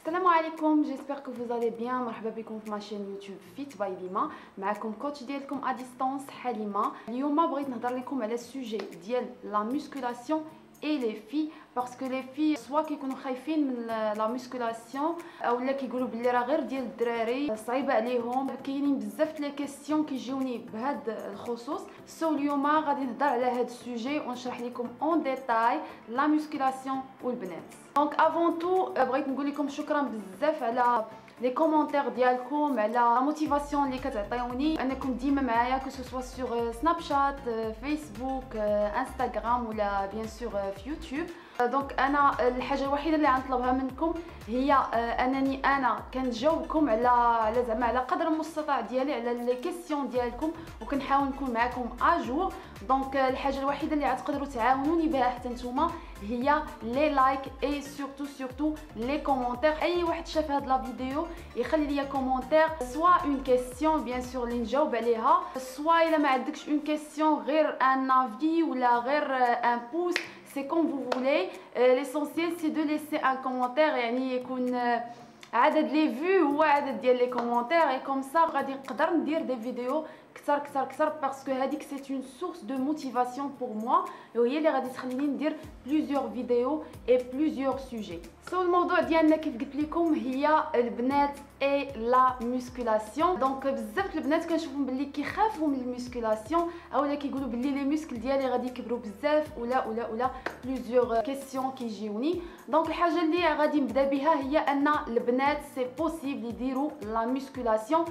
السلام عليكم، جيسبر كو فوز الي بيان. مرحبا بكم في ماشين يوتيوب فيت باي ليما. معكم كوتش ديالكم ا ديستانس حليمه. اليوم بغيت نهضر لكم على السوجي ديال لا مسكولاسيون اي لي في، باسكو لي في سوا كيكونوا خايفين من لا مسكولاسيون اولا كيقولوا بلي راه غير ديال الدراري صعيبه عليهم. كاينين بزاف لي كيسيون كيجيوني بهذا الخصوص. سو اليوم غادي نهضر على هذا السوجي ونشرح لكم اون ديتاي لا مسكولاسيون والبنات. دونك افون تو بغيت نقول لكم شكرا بزاف على لي كومونتير ديالكم، على لا موتيفاسيون اللي كتعطيوني انكم ديما معايا، كو سوا سور سناب شات، فيسبوك، انستغرام ولا بيان سور في يوتيوب. دونك انا الحاجه الوحيده اللي غنطلبها منكم هي انني انا كنجاوبكم على زعما على قدر المستطاع ديالي على لي كيسيون ديالكم، وكنحاول نكون معكم اجور. دونك الحاجه الوحيده اللي غتقدروا تعاونوني بها حتى نتوما هي لي لايك اي سورتو لي كومونتير. اي واحد شاف هاد لا فيديو يخلي لي كومونتير، سوا اون كيسيون بيان سور اللي نجاوب عليها، سوا الا ما عندكش اون كيسيون غير ان افي ولا غير ان بوس، c'est comme vous voulez. L'essentiel c'est de laisser un commentaire، يعني يكون عدد لي فيو هو عدد ديال لي كومونتير، اي كوم سا غادي نقدر ندير دي فيديو كثر باسكو هذيك سي اون سورس دو موتيفاسيون بور موا، وهي اللي غادي تخليني ندير بليزيور فيديو اي بليزيور سوجي. سو الموضوع ديالنا كيف قلت لكم هي البنات اي لا مسكولاسيون. دونك بزاف البنات كنشوفهم باللي كيخافوا من المسكولاسيون اولا كيقولوا باللي لي مسكل ديالي غادي يكبروا بزاف ولا بليزيور كيسيون كيجيوني. دونك الحاجه اللي غادي نبدا بها هي ان البنات سي بوسيبل يديروا لا مسكولاسيون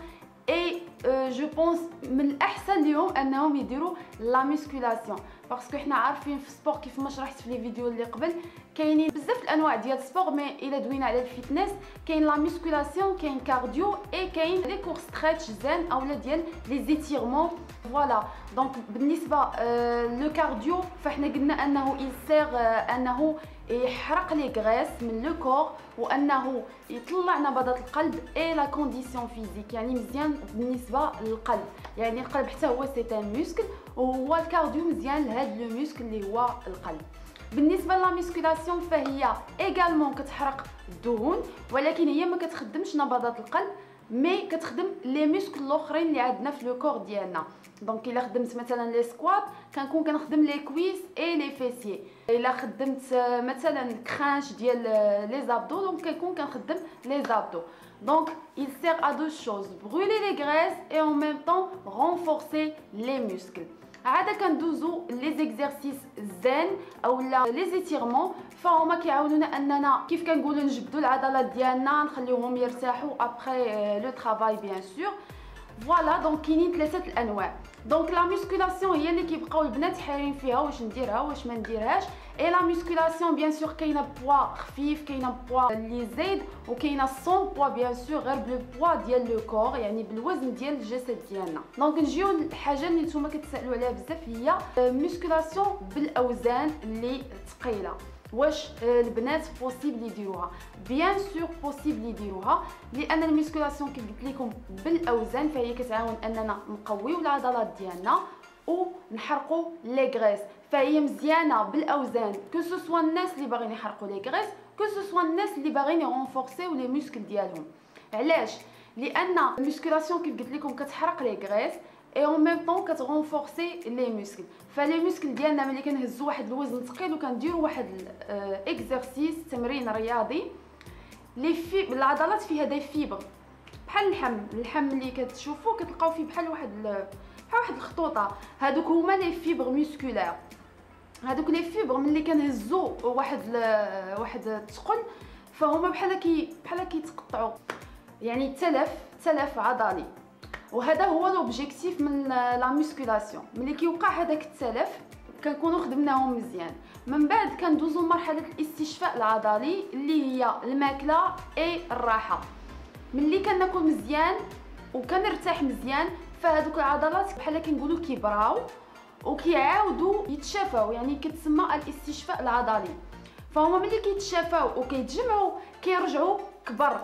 اي جو بونس من الاحسن ليهم انهم يديروا لا مسكولاسيون، باسكو حنا عارفين في السبور كيف ما شرحت في لي فيديو اللي قبل كاينين بزاف الانواع ديال السبور. مي الا دوينا على الفيتنس كاين لا مسكولاسيون، كاين كارديو، اي كاين لي كور ستريتش زين اولا ديال لي زيتيرمون. فوالا دونك بالنسبه لو كارديو فاحنا قلنا انه يسير انه يحرق لي غريس من لو كور، وانه يطلع نبضات القلب اي لا كونديسيون فيزيك، يعني مزيان بالنسبه للقلب. يعني القلب حتى هو سي ان موسكل، وهو الكارديو مزيان لهذا لو موسكل اللي هو القلب. بالنسبه لا مسكولاسيون فهي ايغالمون كتحرق الدهون، ولكن هي ما كتخدمش نبضات القلب، مي كتخدم لي موسكل الاخرين اللي عندنا في لو كور ديالنا. دونك الا خدمت مثلا لي سكوات كنكون كنخدم لي كويس اي لي فيسيي، الا خدمت مثلا كرانش ديال لي زابدو دونك كنكون كنخدم لي زابدو. دونك il sert à deux choses: brûler les graisses et en même temps renforcer les muscles. عاده كندوزو لي زيكزارسيس زين اولا لي زيتيرمون، فهما كيعاونونا اننا كيف كنقولوا نجبدوا العضلات ديالنا نخليوهم يرتاحوا ابري لو طرافاي بيان سور. فوالا دونك كاينين ثلاثه الانواع. دونك لا مسكولاسيون هي اللي كيبقاو البنات حايرين فيها واش نديرها واش ما نديرهاش. اي لا مسكولاسيون بيان سور كاينه بوا خفيف، كاينه بوا اللي زايد، وكاينه سون بوا بيان سور غير بلو بوا ديال لو كور، يعني بالوزن ديال الجسد ديالنا. دونك نجيو للحاجه اللي نتوما كتسالوا عليها بزاف هي مسكولاسيون بالاوزان اللي ثقيله. واش البنات بوسيبل يديروها؟ بيان سور بوسيبل يديروها، لان المسكولاسيون كيف قلت لكم بالاوزان فهي كتعاون اننا نقويو العضلات ديالنا ونحرقوا لي غريس، فهي مزيانه بالاوزان كو سوا الناس اللي باغيين يحرقوا لي غريس كو سوا الناس اللي باغيين يرونفورسيو لي موسكل ديالهم. علاش؟ لان المسكولاسيون كيف قلت لكم كتحرق لي غريس اي اون ميم طون كترونفورسي لي موسكل. فلي موسكل ديالنا ملي كنهزوا واحد الوزن ثقيل وكنديروا واحد اكزرسيس تمرين رياضي، لي العضلات فيها دي فيبر بحال اللحم اللي كتشوفوه كتلقاو فيه بحال واحد الخطوطه، هادوك هما لي فيبر مسكولير. هادوك لي فيبر ملي كنهزوا واحد الثقل فهما بحال كيتقطعوا، يعني تلف عضلي. وهذا هو لوبجيكتيف من لا مسكولاسيون. ملي كيوقع هذاك التلف كنكونوا خدمناهم مزيان، من بعد كندوزو لمرحله الاستشفاء العضلي اللي هي الماكله اي الراحه. ملي كناكل مزيان وكنرتاح مزيان فهذوك العضلات بحال كنقولوا كيبراو وكيعاودوا يتشافاو، يعني كتسمى الاستشفاء العضلي. فهما ملي كيتشافاو وكيتجمعوا كيرجعوا كبر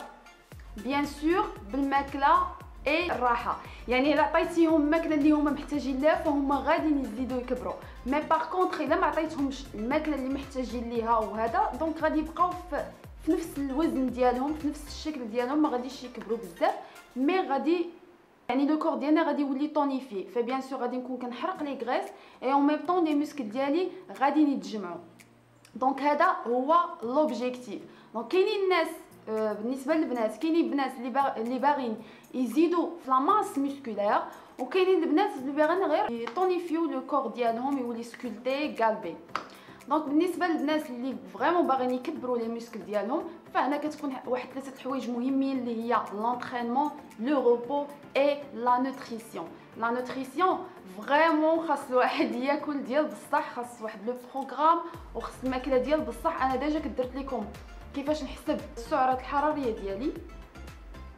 بيان سور بالماكله اي الراحه. يعني الا عطيتيهم الماكله اللي هما محتاجين لها فهم غادي يزيدوا يكبروا. مي باغ كونطخ الا ما عطيتهمش الماكله اللي محتاجين ليها وهذا دونك غادي يبقاو في نفس الوزن ديالهم، في نفس الشكل ديالهم، ما غاديش يكبروا بزاف، مي غادي يعني لو كور ديالنا غادي يولي طونيفي. فبيان سور غادي نكون كنحرق لي غريس اي اون ميم طون لي موسكل ديالي غادي يتجمعوا. دونك هذا هو لوبجيكتيف. دونك كاينين الناس بالنسبه للبنات، كاينين بنات اللي باغيين يزيدوا في لا ماس ميسكولير، وكاينين البنات اللي باغيين غير يطونيفيو لو كور ديالهم يولي سكولتي غالبي. دونك بالنسبه للناس اللي فريمون باغيين يكبروا لي موسكل ديالهم، فهنا كتكون واحد 3 الحوايج مهمين اللي هي لونطرينمون، لو روبو اي لا نوتريسيون. لا نوتريسيون فريمون خاص الواحد ياكل ديال بصح، خاص واحد لو بروغرام، وخاص الماكله ديال بصح. انا ديجا درت لكم كيفاش نحسب السعرات الحراريه ديالي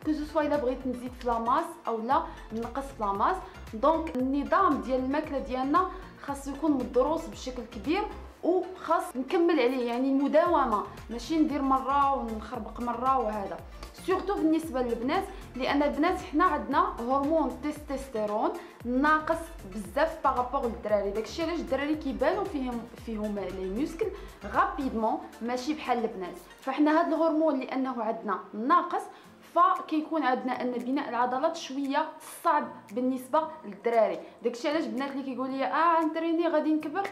كو سوا الا بغيت نزيد في لاماس او لا نقص في لاماس. دونك النظام ديال الماكله ديالنا خاص يكون مدروس بشكل كبير، وخاص نكمل عليه، يعني المداومه، ماشي ندير مره ونخربق مره. وهذا سورتو بالنسبه للبنات، لان البنات حنا عندنا هرمون تستوستيرون ناقص بزاف بارابور للدراري. داكشي علاش الدراري كيبانوا فيهم لي موسكل غابيدمون، ماشي بحال البنات. فحنا هذا الهرمون لانه عندنا ناقص، فكيكون عندنا ان بناء العضلات شويه صعب بالنسبه للدراري. داكشي علاش البنات اللي كيقول لي نتريني غادي نكبر،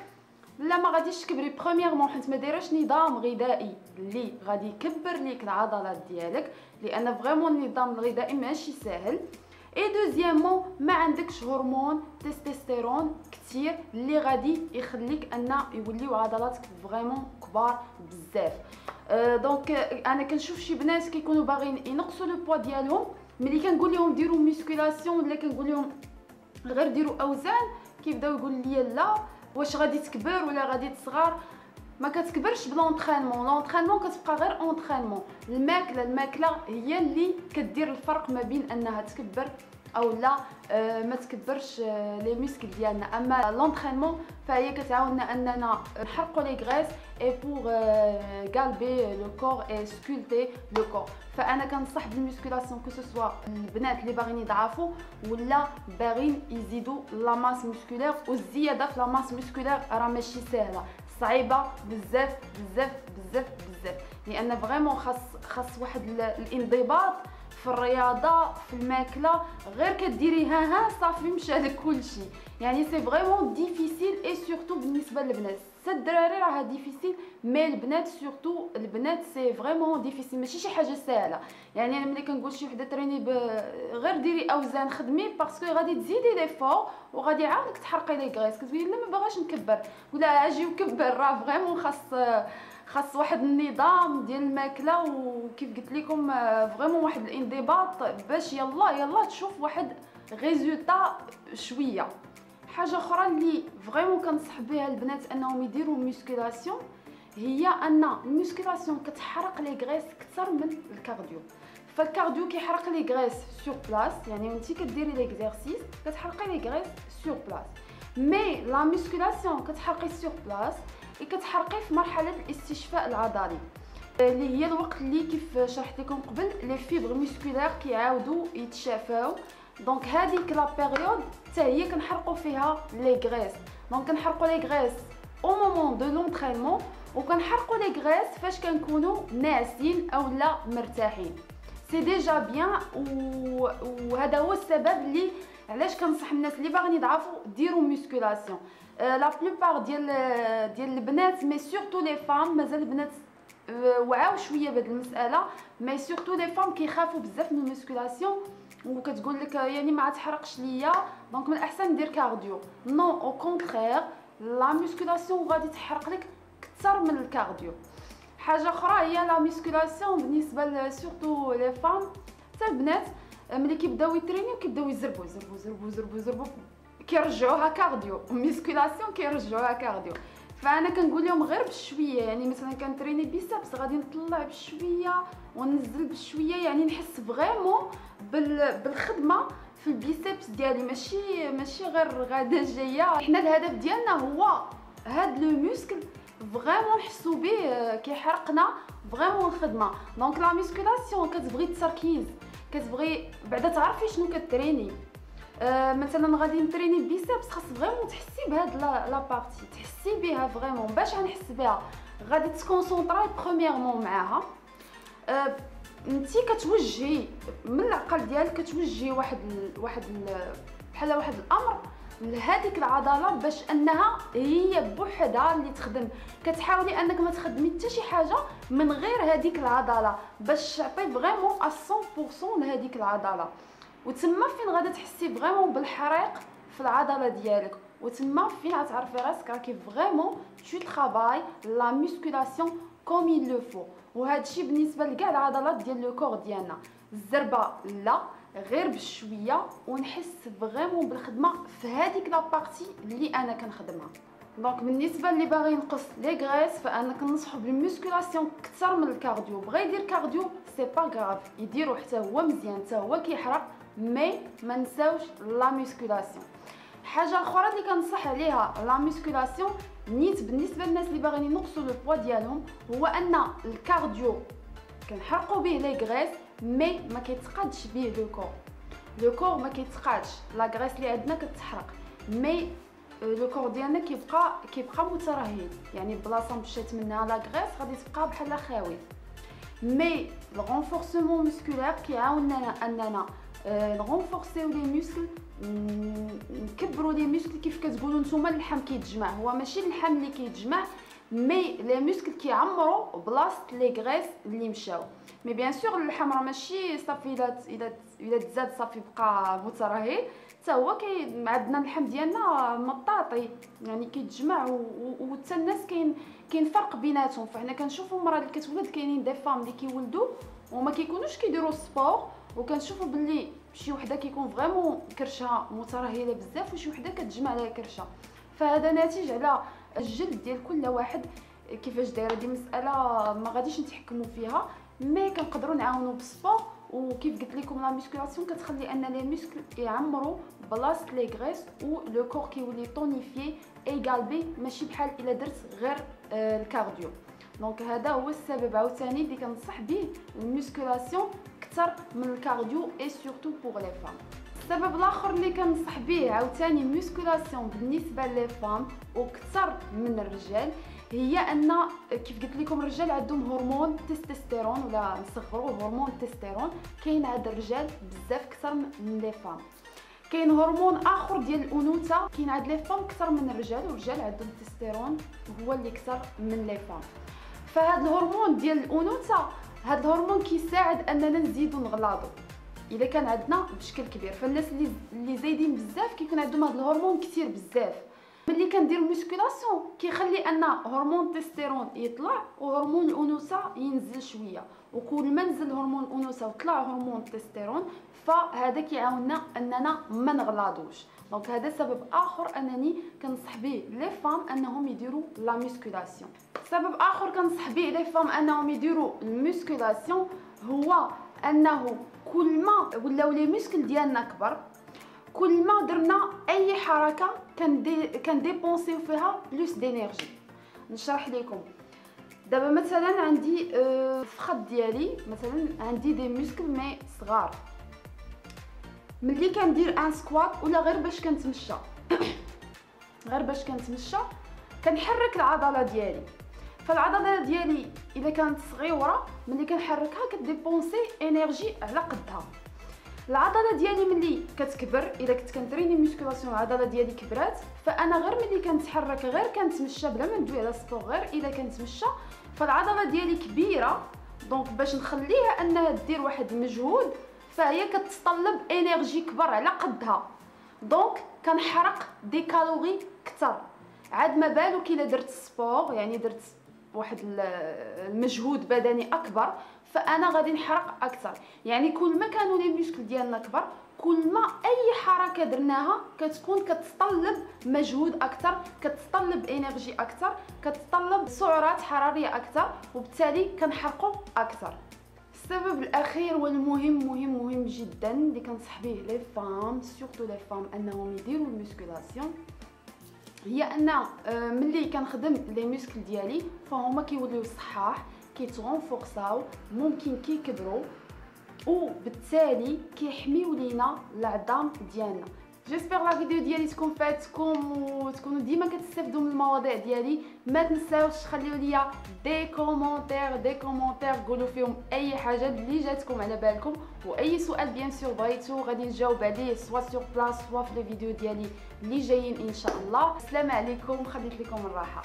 لا ما غاديش تكبري. برومييرمون حيت ما دايرش نظام غذائي اللي غادي يكبر ليك العضلات ديالك، لان فريمون النظام الغذائي ماشي ساهل. اي دوزيامون ما عندكش هرمون تستوستيرون كثير اللي غادي يخليك ان يوليو عضلاتك فريمون كبار بزاف. دونك انا كنشوف شي بنات كيكونوا باغيين ينقصوا لو بوا ديالهم، ملي كنقول لهم ديروا ميسكولاسيون ولا كنقول لهم غير ديروا اوزان، كيبداو يقول لي لا واش غادي تكبر ولا غادي تصغر. ما كتكبرش بلونطرينمون، لونطرينمون كتبقى غير اونطرينمون. الماكله هي اللي كدير الفرق ما بين انها تكبر او لا ما تكبرش لي موسكل ديالنا. اما لونطرينمون فهي كتعاوننا اننا نحرقوا لي غريس اي بور غالبي لو كور اي سكولتي لو كور. فانا كنصح بالميسكولاسيون كو سوا البنات اللي باغيين يضعفوا ولا باغيين يزيدوا لا ماس ميسكولير. والزياده في لا ماس ميسكولير راه ماشي سهله، صعيبه بزاف بزاف بزاف بزاف، لان فريمون خاص واحد الانضباط في الرياضه، في الماكله. غير كديريها صافي مشى كلشي. يعني سي فريمون ديفيسيل اي سورتو بالنسبه للبنات. الدراري راه ديفيسيل، مي البنات سورتو البنات سي فريمون ديفيسيل، ماشي شي حاجه سهله. يعني انا ملي كنقول شي وحده تريني غير ديري اوزان خدمي باسكو غادي تزيدي لي فور وغادي يعاونك تحرقي لي غريس، كتقولي لا ما باغاش نكبر، ولا اجي وكبر. راه فريمون خاص واحد النظام ديال الماكله، وكيف قلت لكم فريمون واحد الانضباط باش يلا تشوف واحد ريزولتا شويه. حاجه اخرى اللي فريمون كنصح بها البنات انهم يديروا ميسكولاسيون، هي ان الميسكولاسيون كتحرق لي غريس اكثر من الكارديو. فالكارديو كيحرق لي غريس سور بلاص، يعني انت كديري ليكزارسيس كتحرقي لي غريس سور بلاص. مي لا ميسكولاسيون كتحرقي سور بلاص، كتحرقي في مرحله الاستشفاء العضلي اللي هي الوقت اللي كيف شرحت لكم قبل لي فيبر ميسكولير كيعاودوا يتشافاو. دونك هذيك لا بيريود حتى هي كنحرقوا فيها لي غريس. دونك كنحرقوا لي غريس او مومون دو لونطرينمون، وكنحرقوا لي غريس فاش كنكونوا ناعسين او لا مرتاحين. سي ديجا بيان، وهذا هو السبب اللي علاش كنصح الناس اللي باغيين يضعفوا ديروا ميسكولاسيون. لا بلوبار ديال البنات، مي سورتو لي فام، مازال البنات وعاو شويه بهذه المساله، مي سورتو لي فام كيخافوا بزاف من الميسكولاسيون، وكتقول لك يعني ما تحرقش ليا دونك من الاحسن ندير كارديو. نو او كونترير، لا ميسكولاسيون غادي تحرق لك اكثر من الكارديو. حاجه اخرى هي لا ميسكولاسيون بالنسبه سورتو لي فام، حتى البنات ملي كيبداو يترينيو كيبداو يزربوا يزربوا يزربوا يزربوا يزربوا كيرجعوها كارديو، ميسكولاسيون كيرجعوها كارديو. فانا كنقول لهم غير بشويه، يعني مثلا كنتريني بيسابس غادي نطلع بشويه وننزل بشويه، يعني نحس فريمون بالخدمه في البيسابس ديالي، ماشي غير غاده جايه. حنا الهدف ديالنا هو هاد لو موسكل فريمون نحسو به كيحرقنا فريمون الخدمه. دونك لا ميسكولاسيون كتبغي التركيز، كتبغي بعدا تعرفي شنو كتريني. مثلا غادي نتريني بيسابس، خاص فريمون تحسي بهاد لا بارتي، تحسي بها فريمون. باش غنحس بها غادي تكونسونطراي برومييرمون معاها، انت كتوجهي من العقل ديالك، كتوجهي بحال واحد الامر لهذيك العضله باش انها هي بوحدها اللي تخدم. كتحاولي انك ما تخدمي حتى شي حاجه من غير هذيك العضله باش تعطي فريمون 100% لهذيك العضله. وتما فين غادا تحسي فريمون بالحريق في العضله ديالك، وتما فين غتعرفي راسك راكي فريمون تو ترافاي لا ميسكولاسيون كوم il le faut. وهذا الشيء بالنسبه لكاع العضلات ديال لو كور ديالنا. الزربه لا، غير بشويه ونحس فريمون بالخدمه في هذيك لا بارتي اللي انا كنخدمها. دونك بالنسبه اللي باغي ينقص لي غريس فانا كنصحو بالميسكولاسيون اكثر من الكارديو. بغا يدير كارديو سي با غراف، يديرو حتى هو مزيان، حتى هو كيحرق، مي ما نساوش لا ميسكولاسيون. حاجه اخرى اللي كنصح عليها لا ميسكولاسيون نيت بالنسبه للناس اللي باغيين ينقصوا لو بوا ديالهم، هو ان الكارديو كنحرقوا به لي غريس مي ما كيتقادش به لو كور ما كيتقادش. لا غريس اللي عندنا كتحرق مي لو كور ديالنا كيبقى مترهل، يعني بلاصه مشات منها لا غريس غادي تبقى بحال خاوي. مي لو رونفورسمون مسكولير كيعاوننا اننا نغونفورسيو لي موسكل، نكبروا لي موسكل كيف كتقولوا نتوما. اللحم كيتجمع، هو ماشي اللحم اللي كيتجمع مي لي موسكل كيعمروا بلاصه لي غريس اللي مشاو. مي بيان سور اللحم راه ماشي صافي الا تزاد صافي بقى مترهل، حتى هو عندنا اللحم ديالنا مطاطي يعني كيتجمع، وحتى الناس كاين فرق بيناتهم. فحنا كنشوفوا المراه اللي كتولد، كاينين دي فام اللي كيولدوا وما كيكونوش كيديروا السبور، وكنشوفوا باللي شي وحده كيكون فريمون كرشها مترهله بزاف وشي وحده كتجمع لها كرشه. فهذا ناتج على الجلد ديال كل واحد كيفاش دايره. دي مساله ما غاديش نتحكموا فيها، مي كنقدروا نعاونوا بالسبور. وكيف قلت لكم لا ميسكولاسيون كتخلي ان لي موسكل يعمروا بلاصه لي غريس و لو كور كيولي طونيفيي ايغالبي، ماشي بحال الا درت غير الكارديو. دونك هذا هو السبب عاوتاني اللي كنصح به الميسكولاسيون اكثر من الكارديو اي سورتو بوغ لي فام. السبب الاخر اللي كنصح به عاوتاني ميسكولاسيون بالنسبه لي فام واكثر من الرجال هي ان كيف قلت لكم الرجال عندهم هرمون تستوستيرون، ولا نصغروا هرمون التستيرون كاين عند الرجال بزاف اكثر من لي فام. كاين هرمون اخر ديال الانوثه كاين عند لي فام اكثر من الرجال، والرجال عندهم التستيرون هو اللي اكثر من لي فام. فهاد الهرمون ديال الانوثه، هاد الهرمون كيساعد اننا نزيدو نغلاضو الا كان عندنا بشكل كبير. فالناس اللي زايدين بزاف كيكون عندهم هاد الهرمون كثير بزاف. ملي كندير ميسكولاسيون كيخلي ان هرمون التستيرون يطلع وهرمون الانوثه ينزل شويه، وكل ما نزل هرمون الانوثه وطلع هرمون التستيرون فهذا كيعاوننا اننا ما نغلاضوش. دونك هذا سبب اخر انني كنصح به لي فام انهم يديروا لا ميسكولاسيون. سبب اخر كنصح به لي فام انهم يديروا الميسكولاسيون هو انه كل ما ولاو لي موسكل ديالنا كبر، كل ما درنا اي حركه كنديبونسيو فيها بلوس دينيرجي. نشرح لكم دابا مثلا عندي في الخد ديالي مثلا عندي دي موسكل مي صغار، ملي كندير ان سكوات ولا غير باش كنتمشى كنحرك العضله ديالي. فالعضله ديالي اذا كانت صغيره ملي كنحركها كديبونسي انرجي على قدها. العضله ديالي ملي كتكبر، الا كنت كنتريني ميسكولاسيون العضله ديالي كبرات، فانا غير ملي كنتحرك غير كنتمشى بلا ما ندوي على سبور، غير الا كنتمشى فالعضله ديالي كبيره. دونك باش نخليها انها دير واحد المجهود فهي كتطلب انرجي كبر على قدها، دونك كنحرق دي كالوري كثر. عاد ما بالك الا درت سبور، يعني درت واحد المجهود بدني اكبر، فانا غادي نحرق اكثر. يعني كل ما كانوا لي موسكل ديالنا كبر كل ما اي حركه درناها كتكون كتطلب مجهود اكثر، كتطلب انرجي اكثر، كتطلب سعرات حراريه اكثر، وبالتالي كنحرقوا اكثر. السبب الاخير والمهم مهم جدا اللي كنصح به لي فام سورتو لي فام انهم يديروا الميسكولاسيون هي ان ملي كنخدم لي موسكل ديالي فهما كيوليو صحاح، كيتغونفورساو، ممكن كيكبروا، وبالتالي كيحميو لينا العظام ديالنا. جيسبر لا فيديو ديالي تكون فاتكم وتكونوا ديما كتستافدوا من المواضيع ديالي. ما تنساوش تخليو ليا دي كومونتير قولوا فيهم اي حاجه اللي جاتكم على بالكم، واي سؤال بيان سور بغيتو غادي نجاوب عليه سوا سور بلاص سوا في لي فيديو ديالي اللي جايين ان شاء الله. السلام عليكم، خليت لكم الراحه.